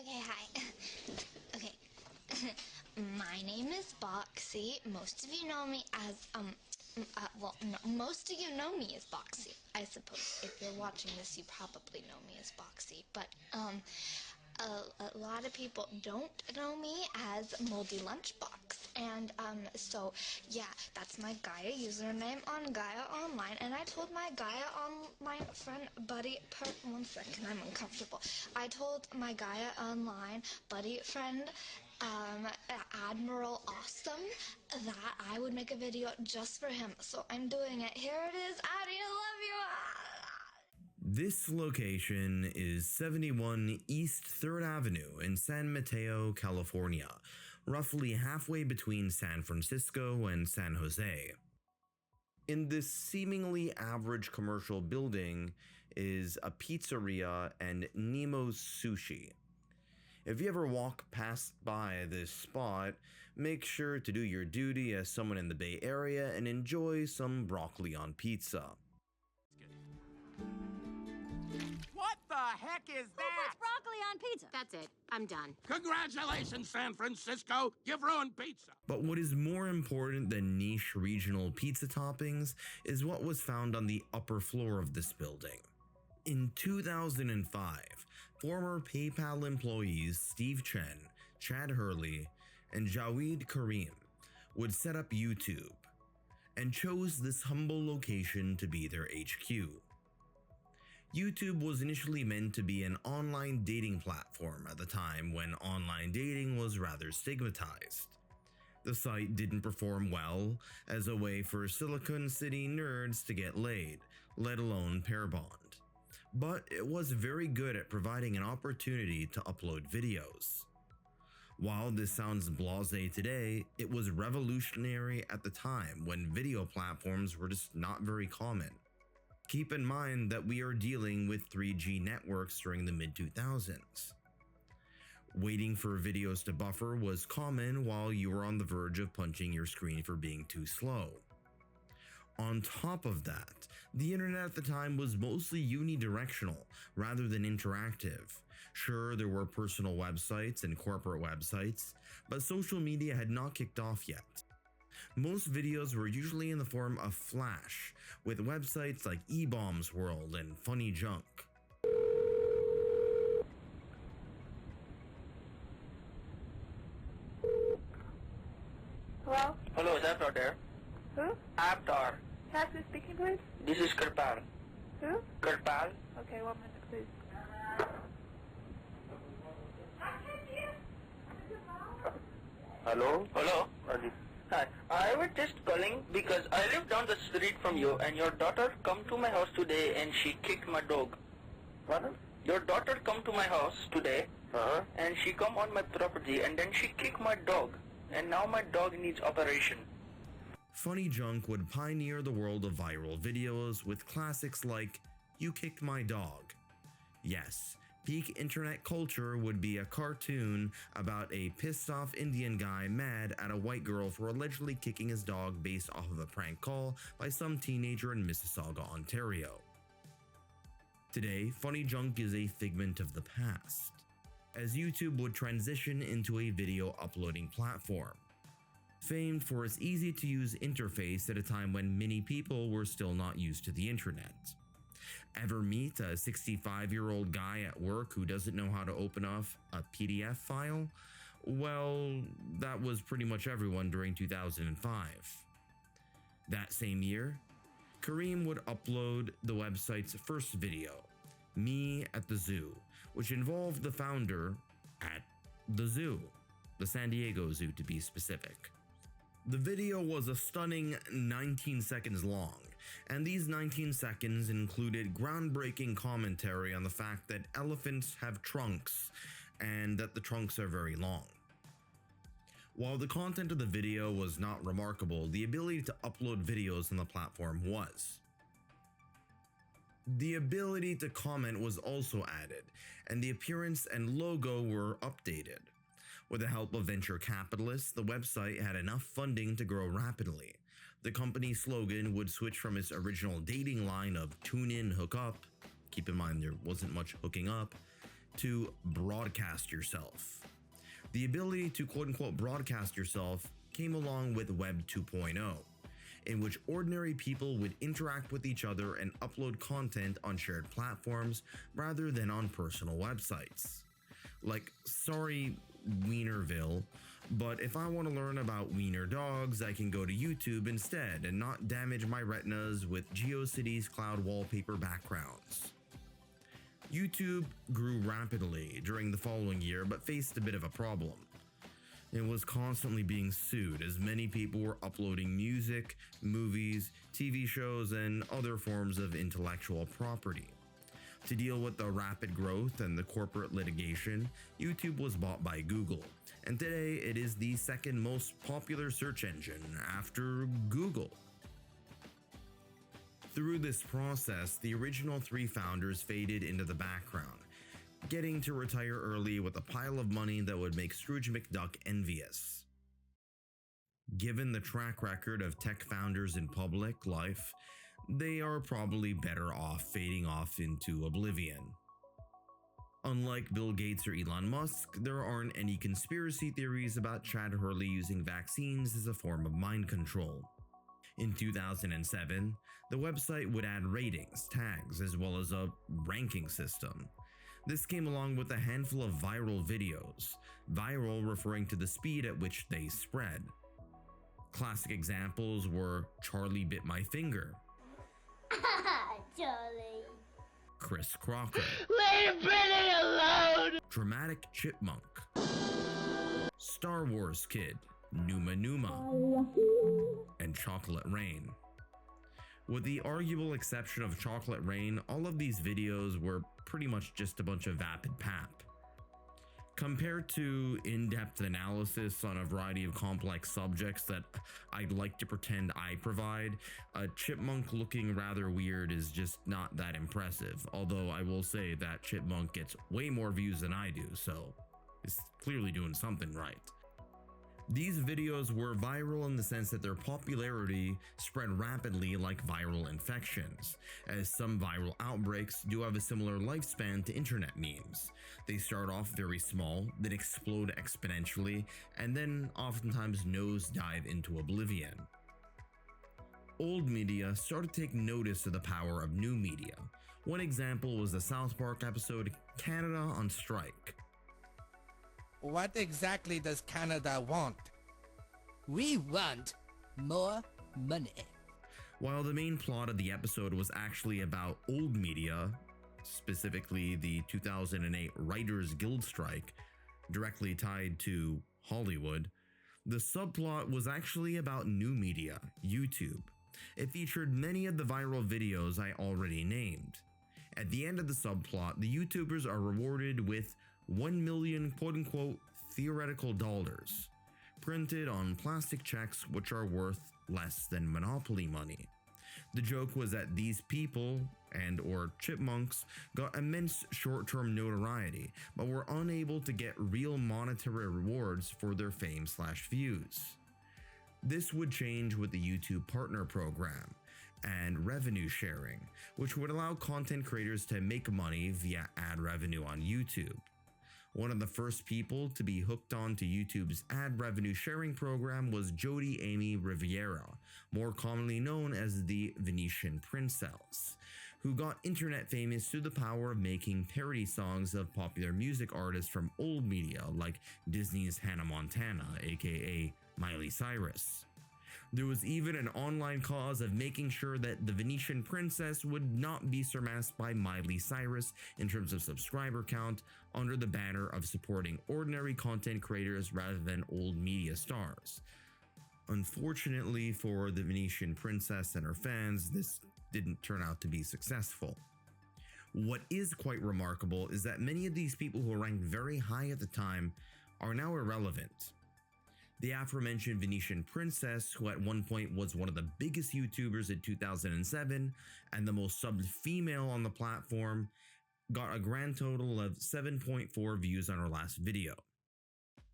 Okay, hi. Okay. My name is Boxy. Most of you know me as, most of you know me as Boxy, I suppose. If you're watching this, you probably know me as Boxy. But, a lot of people don't know me as Moldy Lunchbox. And, so, yeah, that's my Gaia username on Gaia Online. And I told my Gaia Online friend, buddy, one second, I'm uncomfortable. I told my Gaia Online buddy friend, Admiral Awesome, that I would make a video just for him. So I'm doing it. Here it is. Addy, I love you. This location is 71 East 3rd Avenue in San Mateo, California, roughly halfway between San Francisco and San Jose. In this seemingly average commercial building is a pizzeria and Nemo's Sushi. If you ever walk past by this spot, make sure to do your duty as someone in the Bay Area and enjoy some broccoli on pizza. What the heck is that? Who puts broccoli on pizza? That's it. I'm done. Congratulations, San Francisco. You've ruined pizza. But what is more important than niche regional pizza toppings is what was found on the upper floor of this building. In 2005, former PayPal employees Steve Chen, Chad Hurley, and Jawed Karim would set up YouTube and chose this humble location to be their HQ. YouTube was initially meant to be an online dating platform at the time when online dating was rather stigmatized. The site didn't perform well as a way for Silicon City nerds to get laid, let alone pair bond. But it was very good at providing an opportunity to upload videos. While this sounds blasé today, it was revolutionary at the time when video platforms were just not very common. Keep in mind that we are dealing with 3G networks during the mid-2000s. Waiting for videos to buffer was common while you were on the verge of punching your screen for being too slow. On top of that, the internet at the time was mostly unidirectional rather than interactive. Sure, there were personal websites and corporate websites, but social media had not kicked off yet. Most videos were usually in the form of Flash, with websites like eBombs World and Funny Junk. Hello? Hello, is Avatar there? Who? Avatar. Has who's speaking, please? This is Kirpal. Who? Kirpal? Okay, 1 minute, please. Hello? Hello? Hi. I was just calling because I live down the street from you and your daughter come to my house today and she kicked my dog. Pardon? Your daughter come to my house today and she come on my property and then she kicked my dog and now my dog needs operation. Funny Junk would pioneer the world of viral videos with classics like "You Kicked My Dog." Yes, peak internet culture would be a cartoon about a pissed off Indian guy mad at a white girl for allegedly kicking his dog based off of a prank call by some teenager in Mississauga, Ontario. Today, Funny Junk is a figment of the past, as YouTube would transition into a video uploading platform. Famed for its easy-to-use interface at a time when many people were still not used to the internet. Ever meet a 65-year-old guy at work who doesn't know how to open up a PDF file? Well, that was pretty much everyone during 2005. That same year, Karim would upload the website's first video, Me at the Zoo, which involved the founder at the zoo, the San Diego Zoo to be specific. The video was a stunning 19 seconds long, and these 19 seconds included groundbreaking commentary on the fact that elephants have trunks and that the trunks are very long. While the content of the video was not remarkable, the ability to upload videos on the platform was. The ability to comment was also added, and the appearance and logo were updated. With the help of venture capitalists, the website had enough funding to grow rapidly. The company's slogan would switch from its original dating line of "Tune in, hook up," keep in mind there wasn't much hooking up, to broadcast yourself. The ability to quote-unquote broadcast yourself came along with Web 2.0, in which ordinary people would interact with each other and upload content on shared platforms rather than on personal websites. Like, sorry, Wienerville, but if I want to learn about wiener dogs, I can go to YouTube instead and not damage my retinas with GeoCities cloud wallpaper backgrounds. YouTube grew rapidly during the following year but faced a bit of a problem. It was constantly being sued as many people were uploading music, movies, TV shows, and other forms of intellectual property. To deal with the rapid growth and the corporate litigation, YouTube was bought by Google, and today it is the second most popular search engine after Google. Through this process, the original three founders faded into the background, getting to retire early with a pile of money that would make Scrooge McDuck envious. Given the track record of tech founders in public life, they are probably better off fading off into oblivion. Unlike Bill Gates or Elon Musk, there aren't any conspiracy theories about Chad Hurley using vaccines as a form of mind control. In 2007, the website would add ratings, tags, as well as a ranking system. This came along with a handful of viral videos, viral referring to the speed at which they spread. Classic examples were Charlie Bit My Finger, Charlie. Chris Crocker, Leave Billy alone! Dramatic Chipmunk, Star Wars Kid, Numa Numa, and Chocolate Rain. With the arguable exception of Chocolate Rain, all of these videos were pretty much just a bunch of vapid pap. Compared to in-depth analysis on a variety of complex subjects that I'd like to pretend I provide, a chipmunk looking rather weird is just not that impressive, although I will say that Chipmunk gets way more views than I do, so it's clearly doing something right. These videos were viral in the sense that their popularity spread rapidly like viral infections, as some viral outbreaks do have a similar lifespan to internet memes. They start off very small, then explode exponentially, and then oftentimes nosedive into oblivion. Old media started to take notice of the power of new media. One example was the South Park episode Canada on Strike. What exactly does Canada want? We want more money. While the main plot of the episode was actually about old media, specifically the 2008 Writers Guild strike, directly tied to Hollywood, the subplot was actually about new media, YouTube. It featured many of the viral videos I already named. At the end of the subplot, the YouTubers are rewarded with 1 million quote-unquote theoretical dollars, printed on plastic checks which are worth less than Monopoly money. The joke was that these people and or chipmunks got immense short-term notoriety, but were unable to get real monetary rewards for their fame/views. This would change with the YouTube Partner Program and revenue sharing, which would allow content creators to make money via ad revenue on YouTube. One of the first people to be hooked on to YouTube's ad revenue sharing program was Jodi Amy Riviera, more commonly known as the Venetian Princess, who got internet famous through the power of making parody songs of popular music artists from old media like Disney's Hannah Montana, aka Miley Cyrus. There was even an online cause of making sure that the Venetian Princess would not be surpassed by Miley Cyrus in terms of subscriber count, under the banner of supporting ordinary content creators rather than old media stars. Unfortunately for the Venetian Princess and her fans, this didn't turn out to be successful. What is quite remarkable is that many of these people who ranked very high at the time are now irrelevant. The aforementioned Venetian Princess, who at one point was one of the biggest YouTubers in 2007 and the most subbed female on the platform, got a grand total of 7.4 views on her last video.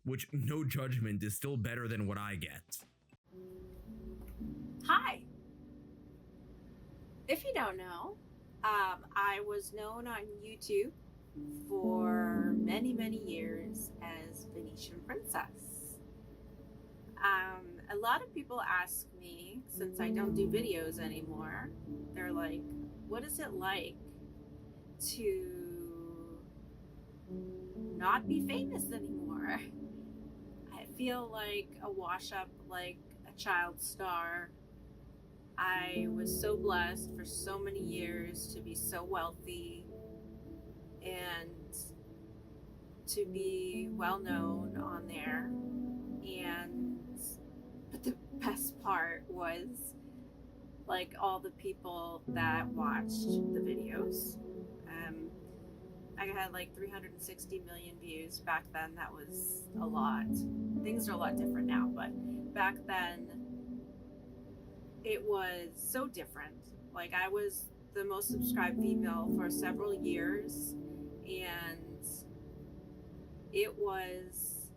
Which, no judgment, is still better than what I get. Hi. If you don't know, I was known on YouTube for many, many years as Venetian Princess. A lot of people ask me, since I don't do videos anymore, they're like, what is it like to not be famous anymore? I feel like a wash up, like a child star. I was so blessed for so many years to be so wealthy and to be well known on there. But the best part was like all the people that watched the videos. I had like 360 million views back then. That was a lot. Things are a lot different now, but back then it was so different. Like I was the most subscribed female for several years, and it was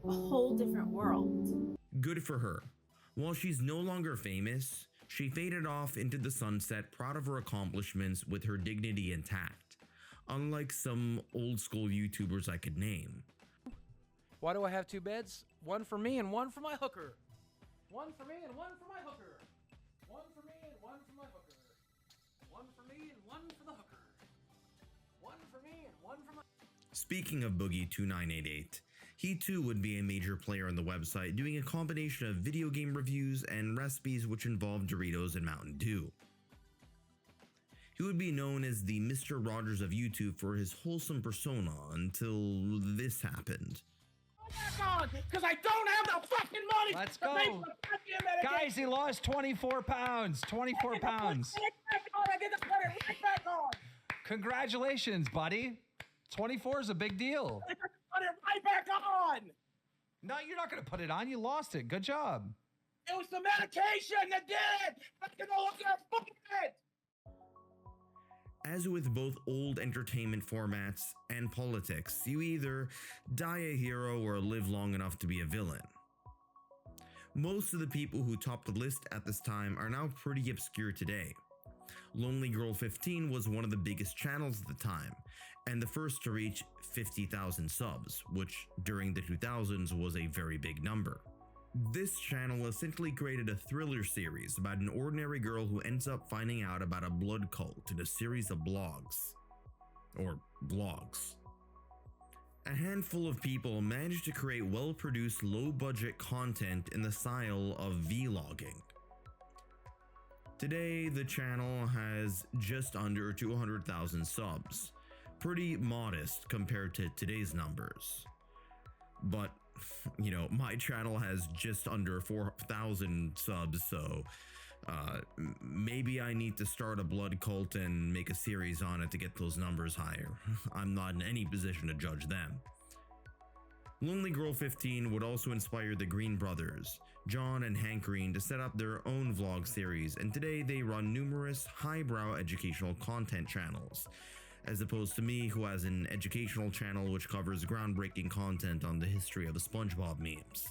a whole different world. Good for her. While she's no longer famous, she faded off into the sunset, proud of her accomplishments with her dignity intact, unlike some old school YouTubers I could name. Why do I have two beds? One for me and one for my hooker. One for me and one for my hooker. One for me and one for my hooker. One for me and one for the hooker. One for me and one for my... Speaking of Boogie2988, he too would be a major player on the website, doing a combination of video game reviews and recipes which involved Doritos and Mountain Dew. He would be known as the Mr. Rogers of YouTube for his wholesome persona until this happened. Because I don't have the fucking money. Let's to go. pay for the goddamn medication. Guys, he lost 24 pounds. 24 pounds. I get the money right back on. Congratulations, buddy. 24 is a big deal. I got the money right back on. No, you're not going to put it on. You lost it. Good job. It was the medication that did it. I can no longer afford it. As with both old entertainment formats and politics, you either die a hero or live long enough to be a villain. Most of the people who topped the list at this time are now pretty obscure today. Lonely Girl 15 was one of the biggest channels at the time, and the first to reach 50,000 subs, which during the 2000s was a very big number. This channel essentially created a thriller series about an ordinary girl who ends up finding out about a blood cult in a series of blogs. Or vlogs. A handful of people managed to create well-produced, low-budget content in the style of vlogging. Today, the channel has just under 200,000 subs. Pretty modest compared to today's numbers. But you know, my channel has just under 4,000 subs, so maybe I need to start a blood cult and make a series on it to get those numbers higher. I'm not in any position to judge them. Lonely Girl 15 would also inspire the Green brothers, John and Hank Green, to set up their own vlog series, and today they run numerous highbrow educational content channels, as opposed to me, who has an educational channel which covers groundbreaking content on the history of the SpongeBob memes.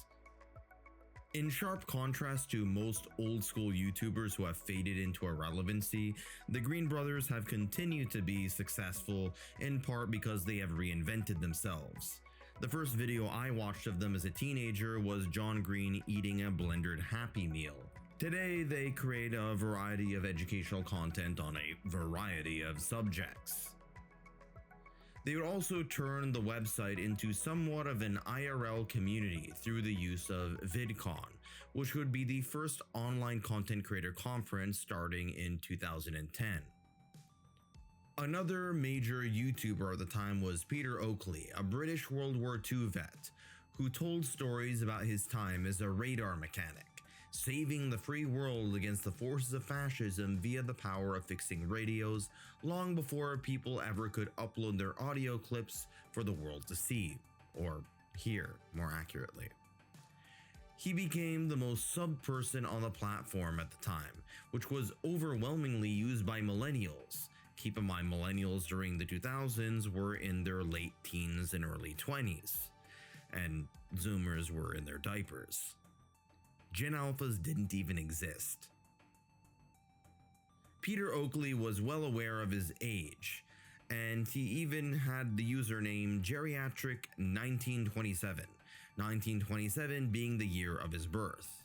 In sharp contrast to most old school YouTubers who have faded into irrelevancy, the Green brothers have continued to be successful, in part because they have reinvented themselves. The first video I watched of them as a teenager was John Green eating a blendered Happy Meal. Today, they create a variety of educational content on a variety of subjects. They would also turn the website into somewhat of an IRL community through the use of VidCon, which would be the first online content creator conference starting in 2010. Another major YouTuber at the time was Peter Oakley, a British World War II vet, who told stories about his time as a radar mechanic, saving the free world against the forces of fascism via the power of fixing radios, long before people ever could upload their audio clips for the world to see, or hear more accurately. He became the most subbed person on the platform at the time, which was overwhelmingly used by millennials. Keep in mind, millennials during the 2000s were in their late teens and early 20s, and Zoomers were in their diapers. Gen Alphas didn't even exist. Peter Oakley was well aware of his age, and he even had the username Geriatric1927, 1927 being the year of his birth.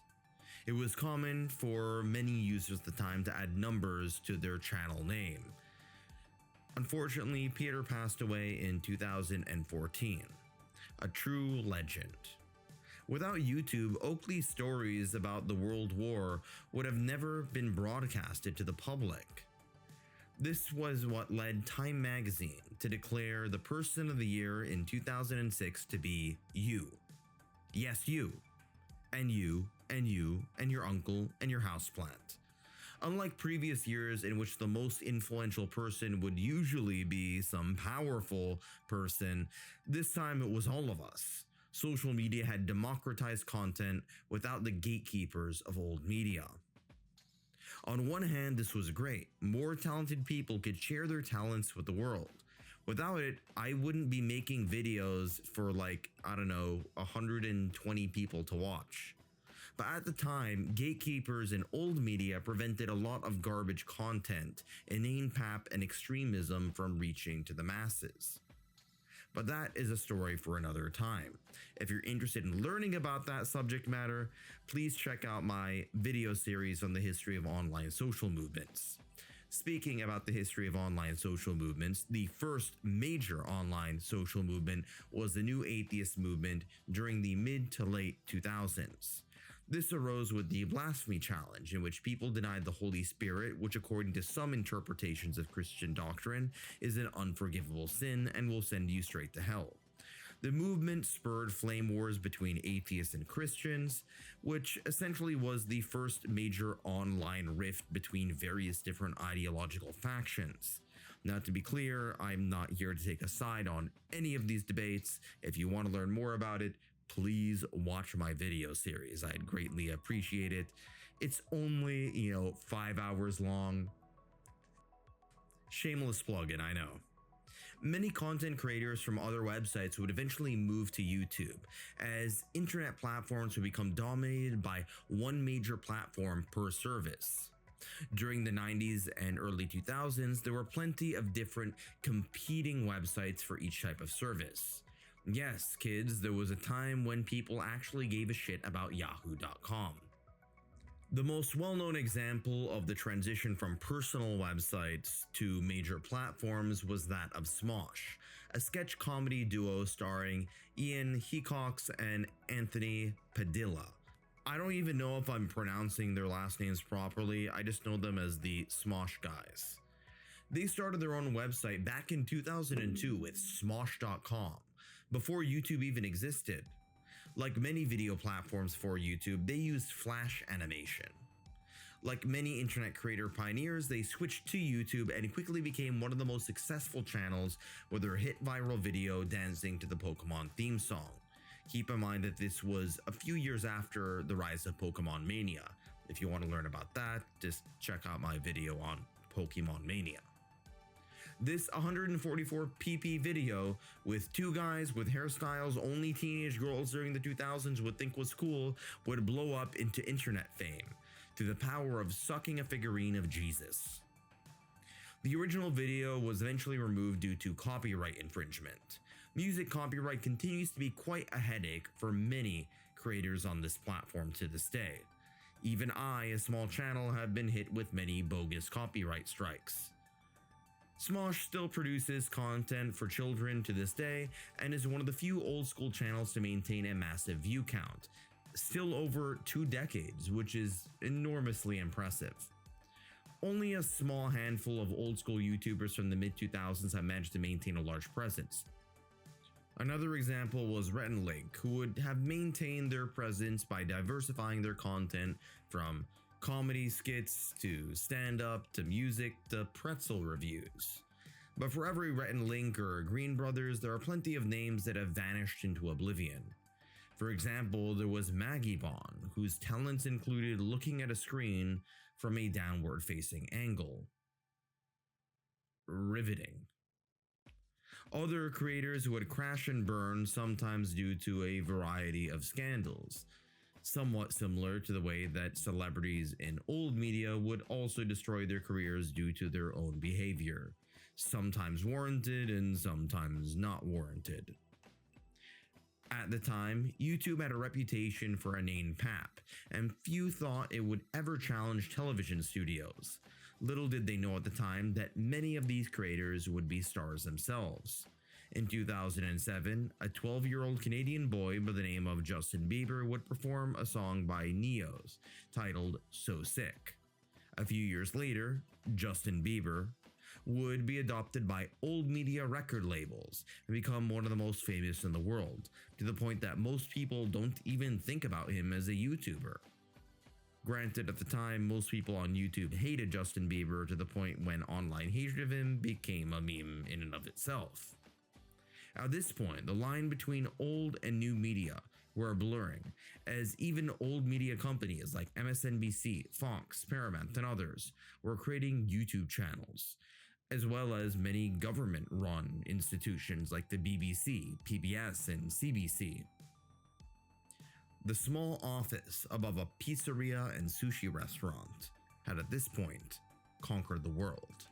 It was common for many users at the time to add numbers to their channel name. Unfortunately, Peter passed away in 2014. A true legend. Without YouTube, Oakley's stories about the World War would have never been broadcasted to the public. This was what led Time magazine to declare the Person of the Year in 2006 to be you. Yes, you. And you, and you, and your uncle, and your houseplant. Unlike previous years in which the most influential person would usually be some powerful person, this time it was all of us. Social media had democratized content without the gatekeepers of old media. On one hand, this was great. More talented people could share their talents with the world. Without it, I wouldn't be making videos for 120 people to watch. But at the time, gatekeepers in old media prevented a lot of garbage content, inane pap, and extremism from reaching to the masses. But that is a story for another time. If you're interested in learning about that subject matter, please check out my video series on the history of online social movements. Speaking about the history of online social movements, the first major online social movement was the New Atheist movement during the mid to late 2000s. This arose with the Blasphemy Challenge, in which people denied the Holy Spirit, which according to some interpretations of Christian doctrine is an unforgivable sin and will send you straight to hell. The movement spurred flame wars between atheists and Christians, which essentially was the first major online rift between various different ideological factions. Now, to be clear, I'm not here to take a side on any of these debates. If you want to learn more about it, please watch my video series. I'd greatly appreciate it. It's only, 5 hours long. Shameless plug-in, I know. Many content creators from other websites would eventually move to YouTube, as internet platforms would become dominated by one major platform per service. During the 90s and early 2000s, there were plenty of different competing websites for each type of service. Yes, kids, there was a time when people actually gave a shit about Yahoo.com. The most well-known example of the transition from personal websites to major platforms was that of Smosh, a sketch comedy duo starring Ian Hecox and Anthony Padilla. I don't even know if I'm pronouncing their last names properly, I just know them as the Smosh guys. They started their own website back in 2002 with Smosh.com, before YouTube even existed. Like many video platforms for YouTube, they used Flash animation. Like many internet creator pioneers, they switched to YouTube and quickly became one of the most successful channels with their hit viral video dancing to the Pokemon theme song. Keep in mind that this was a few years after the rise of Pokemon Mania. If you want to learn about that, just check out my video on Pokemon Mania. This 144 pp video with two guys with hairstyles only teenage girls during the 2000s would think was cool would blow up into internet fame through the power of sucking a figurine of Jesus. The original video was eventually removed due to copyright infringement. Music copyright continues to be quite a headache for many creators on this platform to this day. Even I, a small channel, have been hit with many bogus copyright strikes. Smosh still produces content for children to this day and is one of the few old school channels to maintain a massive view count, still over 2 decades, which is enormously impressive. Only a small handful of old school YouTubers from the mid-2000s have managed to maintain a large presence. Another example was Rhett and Link, who would have maintained their presence by diversifying their content from comedy skits to stand-up to music to pretzel reviews. But for every Rhett and Link or Green Brothers, there are plenty of names that have vanished into oblivion. For example, there was Maggie Bond, whose talents included looking at a screen from a downward-facing angle. Riveting. Other creators would crash and burn, sometimes due to a variety of scandals. Somewhat similar to the way that celebrities in old media would also destroy their careers due to their own behavior. sometimes warranted and sometimes not warranted. At the time, YouTube had a reputation for inane pap, and few thought it would ever challenge television studios. Little did they know at the time that many of these creators would be stars themselves. In 2007, a 12-year-old Canadian boy by the name of Justin Bieber would perform a song by Neos titled So Sick. A few years later, Justin Bieber would be adopted by old media record labels and become one of the most famous in the world, to the point that most people don't even think about him as a YouTuber. Granted, at the time, most people on YouTube hated Justin Bieber to the point when online hatred of him became a meme in and of itself. At this point, the line between old and new media were blurring, as even old media companies like MSNBC, Fox, Paramount, and others were creating YouTube channels, as well as many government-run institutions like the BBC, PBS, and CBC. The small office above a pizzeria and sushi restaurant had at this point conquered the world.